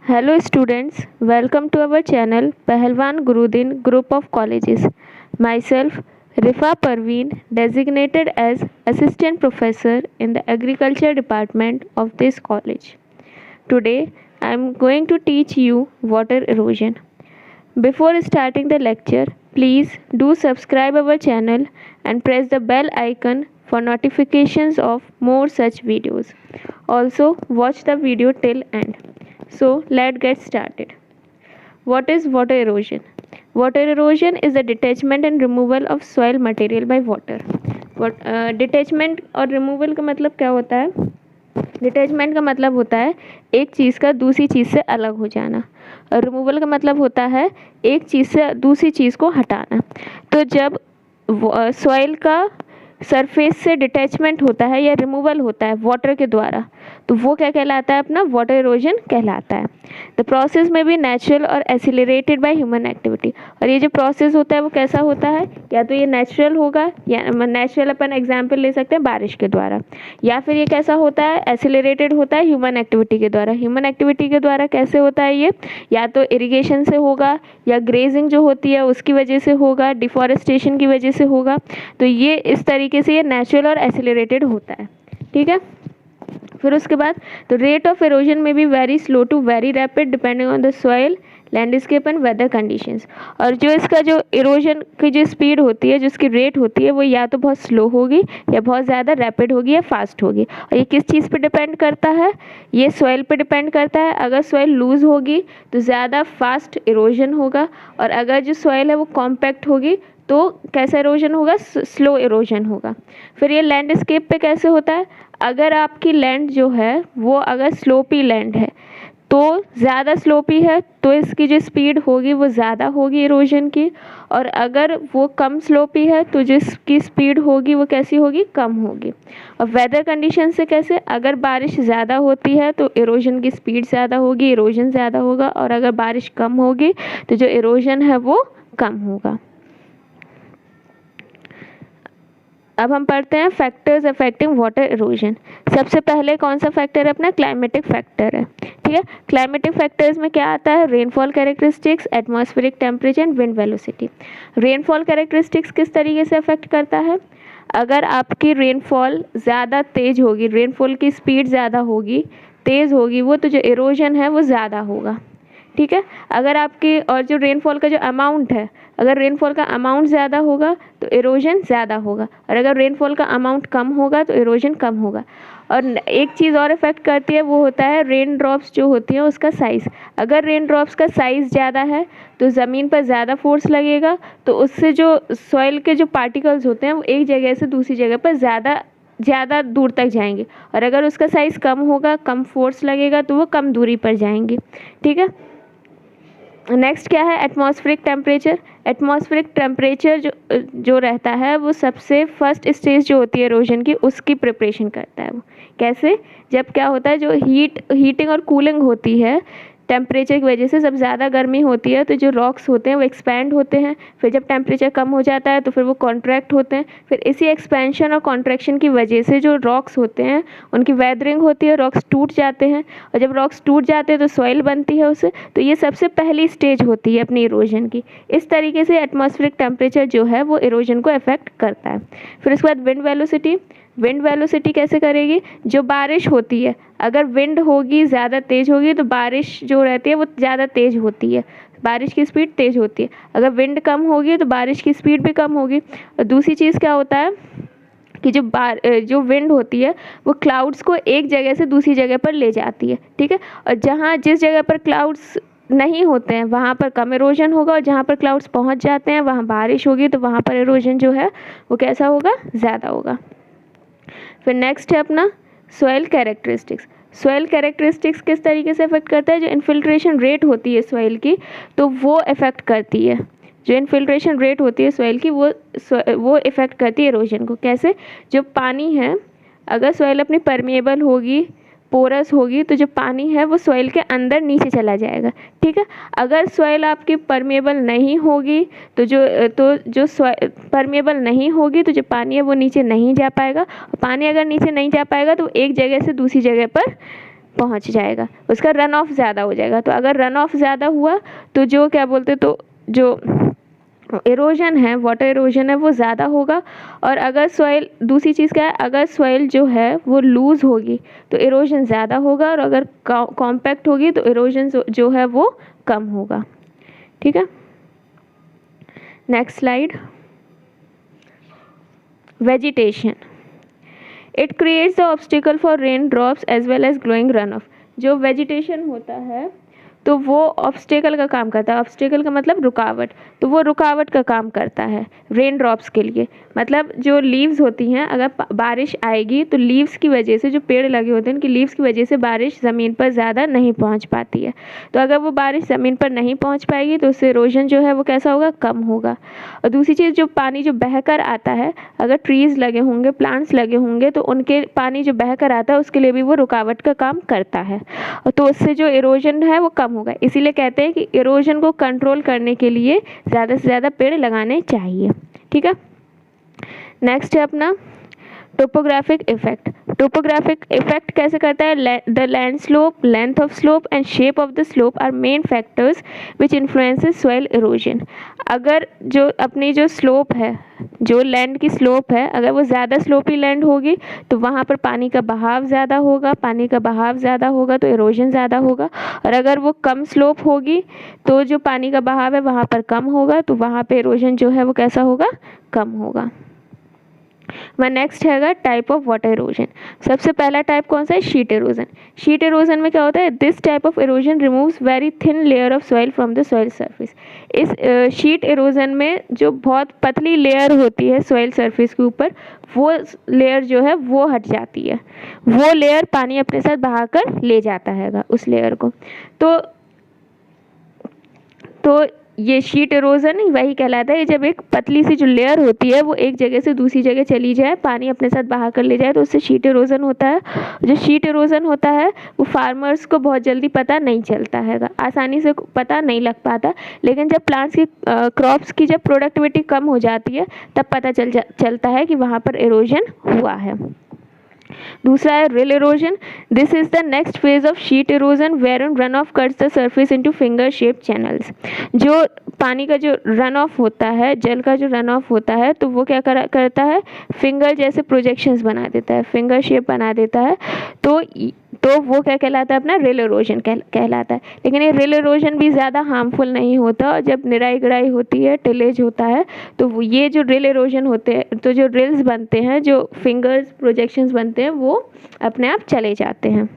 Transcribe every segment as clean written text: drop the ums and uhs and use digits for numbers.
Hello students, welcome to our channel Pahalwan Gurudin Group of Colleges. Myself Rifa Parveen, designated as Assistant Professor in the Agriculture Department of this college. Today I am going to teach you water erosion. Before starting the lecture, please do subscribe our channel and press the bell icon for notifications of more such videos. Also watch the video till end. So let's get started. What is water erosion? Water erosion is the detachment and removal of soil material by water. Detachment और removal का मतलब क्या होता है? Detachment का मतलब होता है एक चीज़ का दूसरी चीज़ से अलग हो जाना, और रिमूवल का मतलब होता है एक चीज़ से दूसरी चीज़ को हटाना। तो जब सॉइल का सरफेस से डिटैचमेंट होता है या रिमूवल होता है वाटर के द्वारा, तो वो क्या कहलाता है? अपना वाटर इरोजन कहलाता है। द प्रोसेस में भी नेचुरल और एसिलरेटेड बाय ह्यूमन एक्टिविटी। और ये जो प्रोसेस होता है वो कैसा होता है? या तो ये नेचुरल होगा, या नेचुरल अपन एग्जाम्पल ले सकते हैं बारिश के द्वारा, या फिर ये कैसा होता है? एसिलरेटेड होता है ह्यूमन एक्टिविटी के द्वारा। ह्यूमन एक्टिविटी के द्वारा कैसे होता है ये? या तो इरिगेशन से होगा, या ग्रेजिंग जो होती है उसकी वजह से होगा, डिफॉरेस्टेशन की वजह से होगा। तो ये इस तरीके से ये नेचुरल और एसिलरेटेड होता है। ठीक है। फिर उसके बाद तो रेट ऑफ इरोजन में भी very slow to very rapid depending on the soil, landscape and weather conditions. और जो इसका जो इरोजन की जो स्पीड होती है, जो इसकी रेट होती है, वो या तो बहुत स्लो होगी, या बहुत ज़्यादा रैपिड होगी, या फास्ट होगी। और ये किस चीज़ पे डिपेंड करता है? ये सॉइल पे डिपेंड करता है। अगर सॉइल लूज़ होगी तो ज़्यादा फास्ट इरोजन होगा, और अगर जो सॉइल है वो कॉम्पैक्ट होगी तो कैसा इरोजन होगा? स्लो इरोजन होगा। फिर ये लैंडस्केप पे कैसे होता है? अगर आपकी लैंड जो है वो अगर स्लोपी लैंड है, तो ज़्यादा स्लोपी है तो इसकी जो स्पीड होगी वो ज़्यादा होगी इरोजन की, और अगर वो कम स्लोपी है तो जिसकी स्पीड होगी वो कैसी होगी? कम होगी। और वेदर कंडीशन से कैसे? अगर बारिश ज़्यादा होती है तो इरोजन की स्पीड ज़्यादा होगी, इरोजन ज़्यादा होगा, और अगर बारिश कम होगी तो जो इरोजन है वो कम होगा। अब हम पढ़ते हैं फैक्टर्स अफेक्टिंग वाटर इरोजन। सबसे पहले कौन सा फैक्टर है? अपना क्लाइमेटिक फैक्टर है। ठीक है। क्लाइमेटिक फैक्टर्स में क्या आता है? Rainfall characteristics, atmospheric temperature and wind velocity. Rainfall characteristics किस तरीके से अफेक्ट करता है? अगर आपकी रेनफॉल ज़्यादा तेज़ होगी, रेनफॉल की स्पीड ज़्यादा होगी, तेज़ होगी वो, तो जो इरोजन है वो ज़्यादा होगा। ठीक है। अगर आपकी और जो रेनफॉल का जो अमाउंट है, अगर रेनफॉल का अमाउंट ज़्यादा होगा तो इरोजन ज़्यादा होगा, और अगर रेनफॉल का अमाउंट कम होगा तो इरोजन कम होगा। और एक चीज़ और इफेक्ट करती है, वो होता है रेन ड्रॉप्स जो होती हैं उसका साइज़। अगर रेन ड्रॉप्स का साइज़ ज़्यादा है तो ज़मीन पर ज़्यादा फोर्स लगेगा, तो उससे जो सॉइल के जो पार्टिकल्स होते हैं वो एक जगह से दूसरी जगह पर ज़्यादा दूर तक जाएंगे, और अगर उसका साइज़ कम होगा, कम फोर्स लगेगा, तो वो कम दूरी पर जाएंगे। ठीक है। नेक्स्ट क्या है? Atmospheric temperature. एटमॉस्फेरिक टेम्परेचर जो रहता है वो सबसे फर्स्ट स्टेज जो होती है इरोजन की, उसकी प्रिपरेशन करता है। वो कैसे? जब क्या होता है, जो हीटिंग और कूलिंग होती है टेम्परेचर की वजह से, जब ज़्यादा गर्मी होती है तो जो रॉक्स होते हैं वो एक्सपैंड होते हैं, फिर जब टेम्परेचर कम हो जाता है तो फिर वो कॉन्ट्रैक्ट होते हैं। फिर इसी एक्सपेंशन और कॉन्ट्रैक्शन की वजह से जो रॉक्स होते हैं उनकी वेदरिंग होती है, रॉक्स टूट जाते हैं, और जब रॉक्स टूट जाते हैं तो सॉइल बनती है उससे। तो ये सबसे पहली स्टेज होती है अपनी इरोजन की। इस तरीके से एटमॉस्फेरिक टेम्परेचर जो है वो इरोजन को अफेक्ट करता है। फिर उसके बाद विंड वेलोसिटी। विंड वेलोसिटी कैसे करेगी? जो बारिश होती है, अगर विंड होगी ज़्यादा तेज़ होगी तो बारिश जो रहती है वो ज़्यादा तेज़ होती है, बारिश की स्पीड तेज़ होती है। अगर विंड कम होगी तो बारिश की स्पीड भी कम होगी। और दूसरी चीज़ क्या होता है कि जो विंड होती है वो क्लाउड्स को एक जगह से दूसरी जगह पर ले जाती है। ठीक है। और जिस जगह पर क्लाउड्स नहीं होते हैं वहाँ पर कम इरोजन होगा, और जहाँ पर क्लाउड्स पहुँच जाते हैं वहाँ बारिश होगी, तो वहाँ पर इरोजन जो है वो कैसा होगा? ज़्यादा होगा। फिर नेक्स्ट है अपना सॉइल कैरेक्टरिस्टिक्स। सॉइल कैरेक्टरिस्टिक्स किस तरीके से अफेक्ट करता है? जो इन्फिल्ट्रेशन रेट होती है सॉइल की, तो वो अफेक्ट करती है। जो इन्फिल्ट्रेशन रेट होती है सॉइल की वो इफेक्ट करती है इरोजन को। कैसे? जो पानी है, अगर सॉइल अपनी परमेएबल होगी, पोरस होगी, तो जो पानी है वो सॉइल के अंदर नीचे चला जाएगा। ठीक है। अगर सॉइल आपकी परमेएबल नहीं होगी तो जो परमेएबल नहीं होगी तो जो पानी है वो नीचे नहीं जा पाएगा, और पानी अगर नीचे नहीं जा पाएगा तो एक जगह से दूसरी जगह पर पहुंच जाएगा, उसका रन ऑफ ज़्यादा हो जाएगा। तो अगर रन ऑफ ज़्यादा हुआ तो जो क्या बोलते, तो जो इरोजन है, वाटर इरोजन है, वो ज़्यादा होगा। और अगर सॉइल, दूसरी चीज़ क्या है, अगर सॉइल जो है वो लूज़ होगी तो इरोजन ज़्यादा होगा, और अगर कॉम्पैक्ट होगी तो इरोजन जो है वो कम होगा। ठीक है, next slide. Vegetation, it creates the obstacle for rain drops as well as glowing run off. जो वेजिटेशन होता है तो वो ऑब्स्टिकल का काम करता है। ऑब्स्टिकल का मतलब रुकावट, तो वो रुकावट का काम करता है रेन ड्रॉप्स के लिए। मतलब जो लीव्स होती हैं, अगर बारिश आएगी तो लीव्स की वजह से, जो पेड़ लगे होते हैं उनकी लीव्स की वजह से बारिश ज़मीन पर ज़्यादा नहीं पहुंच पाती है। तो अगर वो बारिश ज़मीन पर नहीं पहुंच पाएगी तो उससे इरोजन जो है वो कैसा होगा, कम होगा। और दूसरी चीज़, जो पानी जो बह कर आता है, अगर ट्रीज़ लगे होंगे, प्लांट्स लगे होंगे, तो उनके पानी जो बह कर आता है उसके लिए भी वो रुकावट का काम करता है, तो उससे जो इरोजन है वो कम होगा। इसीलिए कहते हैं कि इरोजन को कंट्रोल करने के लिए ज़्यादा से ज़्यादा पेड़ लगाने चाहिए। ठीक है, नेक्स्ट है अपना टोपोग्राफिक इफेक्ट। टोपोग्राफिक इफेक्ट कैसे करता है, the land slope, length of slope and shape of the slope are main factors which influences soil erosion. अगर जो अपनी जो स्लोप है, जो लैंड की स्लोप है, अगर वो ज़्यादा स्लोपी लैंड होगी तो वहाँ पर पानी का बहाव ज़्यादा होगा, पानी का बहाव ज़्यादा होगा तो इरोजन ज़्यादा होगा। और अगर वो कम स्लोप होगी तो जो पानी का बहाव है वहाँ पर कम होगा, तो वहाँ पर इरोजन जो है वो कैसा होगा, कम होगा। वह नेक्स्ट हैगा टाइप ऑफ वाटर इरोजन। सबसे पहला टाइप कौन सा है, शीट इरोजन। शीट इरोजन में क्या होता है, this type of erosion removes very thin layer of soil from the soil surface. इस शीट इरोजन में जो बहुत पतली लेयर होती है सॉइल सरफेस के ऊपर, वो लेयर जो है वो हट जाती है। वो लेयर पानी अपने साथ बहाकर ले जाता हैगा उस लेयर को। तो ये शीट इरोजन वही कहलाता है, जब एक पतली सी जो लेयर होती है वो एक जगह से दूसरी जगह चली जाए, पानी अपने साथ बहा कर ले जाए, तो उससे शीट इरोजन होता है। जो शीट इरोजन होता है वो फार्मर्स को बहुत जल्दी पता नहीं चलता हैगा, आसानी से पता नहीं लग पाता। लेकिन जब प्लांट्स की क्रॉप्स की जब प्रोडक्टिविटी कम हो जाती है तब पता चलता है कि वहाँ पर इरोजन हुआ है। दूसरा है rill erosion. This is the next phase of sheet erosion wherein run off cuts the surface into finger shape channels. जो पानी का जो रन ऑफ होता है, जल का जो रन ऑफ होता है, तो वो क्या करता है, फिंगर जैसे प्रोजेक्शंस बना देता है, फिंगर शेप बना देता है। तो वो क्या कहलाता है, अपना रिल इरोजन कहलाता है। लेकिन ये रिल इरोजन भी ज़्यादा हार्मफुल नहीं होता, और जब निराई गुड़ाई होती है, टिलेज होता है, तो ये जो रिल इरोजन होते हैं, तो जो रिल्स बनते हैं, जो फिंगर्स प्रोजेक्शंस बनते हैं, वो अपने आप चले जाते हैं।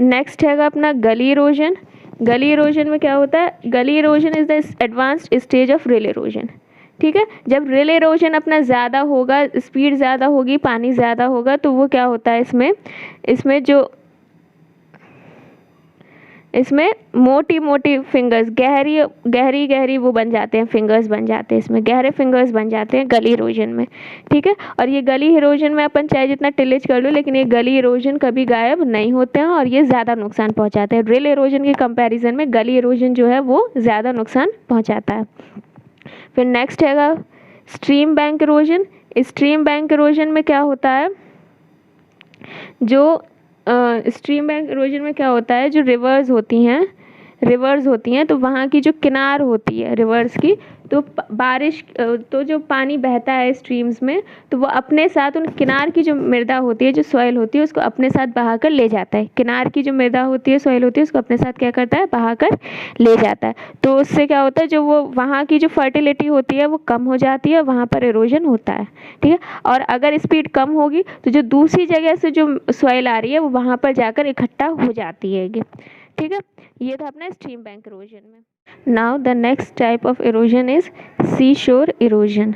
नेक्स्ट हैगा अपना गली इरोजन। गली इरोजन में क्या होता है, गली erosion is the advanced stage of reel erosion. ठीक है, जब रिल इरोजन अपना ज़्यादा होगा, स्पीड ज़्यादा होगी, पानी ज़्यादा होगा, तो वो क्या होता है, इसमें मोटी मोटी फिंगर्स, गहरी वो बन जाते हैं, फिंगर्स बन जाते हैं, इसमें गहरे फिंगर्स बन जाते हैं गली इरोजन में। ठीक है, और ये गली इरोजन में अपन चाहे जितना टिलेज कर लो, लेकिन ये गली इरोजन कभी गायब नहीं होते हैं और ये ज़्यादा नुकसान पहुंचाते हैं। रिल इरोजन के कंपैरिजन में गली इरोजन जो है वो ज़्यादा नुकसान पहुंचाता है। फिर नेक्स्ट हैगा stream bank erosion. Stream bank erosion में क्या होता है, जो स्ट्रीम बैंक इरोजन में क्या होता है, जो रिवर्स होती हैं, तो वहाँ की जो किनार होती है रिवर्स की, तो बारिश, तो जो पानी बहता है स्ट्रीम्स में, तो वो अपने साथ उन किनार की जो मृदा होती है, जो सॉइल होती है, उसको अपने साथ बहाकर ले जाता है। किनार की जो मृदा होती है, सॉइल होती है, उसको अपने साथ क्या करता है, बहाकर ले जाता है। तो उससे क्या होता है, जो वो वहाँ की जो फर्टिलिटी होती है वो कम हो जाती है, वहाँ पर इरोजन होता है। ठीक है, और अगर स्पीड कम होगी तो जो दूसरी जगह से जो सॉइल आ रही है वो वहाँ पर जाकर इकट्ठा हो जाती है। ठीक है, ये था अपना स्ट्रीम बैंक इरोजन में। Now the next type of erosion is seashore erosion.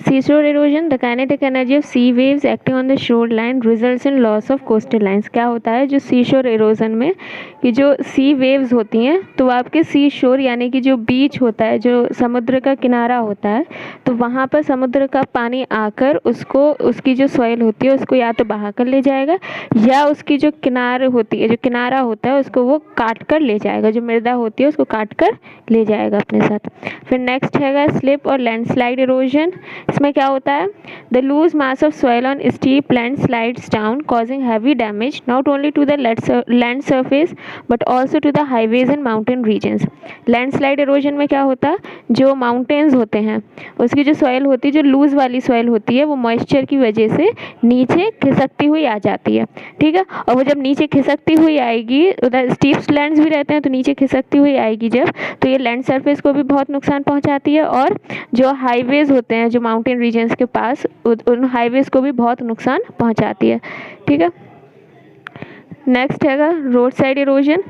Seashore erosion, the kinetic energy of sea waves acting on the shoreline results in loss of coastal lines. क्या होता है जो seashore erosion में, कि जो sea waves होती हैं, तो आपके sea shore यानी कि जो बीच होता है, जो समुद्र का किनारा होता है, तो वहाँ पर समुद्र का पानी आकर उसको, उसकी जो सॉइल होती है उसको या तो बहा कर ले जाएगा, या उसकी जो किनार होती है, जो किनारा होता है, उसको वो काट कर ले जाएगा, जो मृदा होती है उसको काट कर ले जाएगा अपने साथ। फिर नेक्स्ट हैगा स्लिप और लैंडस्लाइड इरोजन। इरोजन, इसमें क्या होता है, the loose mass of soil on steep land slides down causing heavy damage not only to the land surface but also to the highways and mountain regions. Landslide erosion में क्या होता है, जो mountains होते हैं उसकी जो सॉइल होती है, जो लूज वाली सॉइल होती है, वो मॉइस्चर की वजह से नीचे खिसकती हुई आ जाती है, ठीक है। और वो जब नीचे खिसकती हुई आएगी, उधर स्टीप लैंड्स भी रहते हैं तो नीचे खिसकती हुई आएगी जब, तो ये लैंड सरफेस को भी बहुत नुकसान पहुंचाती है और जो हाईवेज होते हैं जो माउंटेन रीजन्स के पास, उन हाईवेज को भी बहुत नुकसान पहुंचाती है, ठीक है। नेक्स्ट हैगा road side erosion.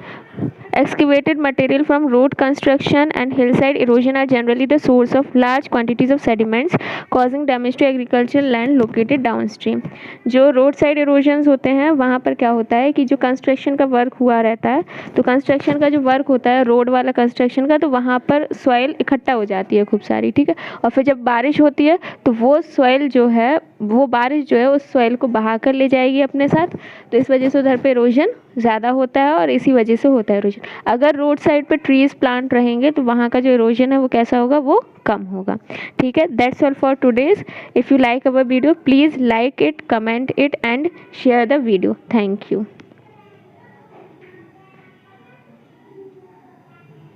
Excavated material from road construction and hillside erosion are generally the source of large quantities of sediments causing damage to agricultural land located downstream। जो रोड साइड इरोजन्स होते हैं वहाँ पर क्या होता है कि जो कंस्ट्रक्शन का वर्क हुआ रहता है, तो कंस्ट्रक्शन का जो वर्क होता है रोड वाला कंस्ट्रक्शन का, तो वहाँ पर सॉइल इकट्ठा हो जाती है खूब सारी, ठीक है। और फिर जब बारिश होती है तो वो सॉइल जो है, वो बारिश जो है उस सॉइल को बहा कर ले जाएगी अपने साथ, तो इस वजह से उधर पे इरोजन ज़्यादा होता है और इसी वजह से होता है इरोजन। अगर रोड साइड पे ट्रीज़ प्लांट रहेंगे तो वहाँ का जो इरोजन है वो कैसा होगा, वो कम होगा, ठीक है। That's all for today's. If you like our video please like it, comment it and share the video. Thank you.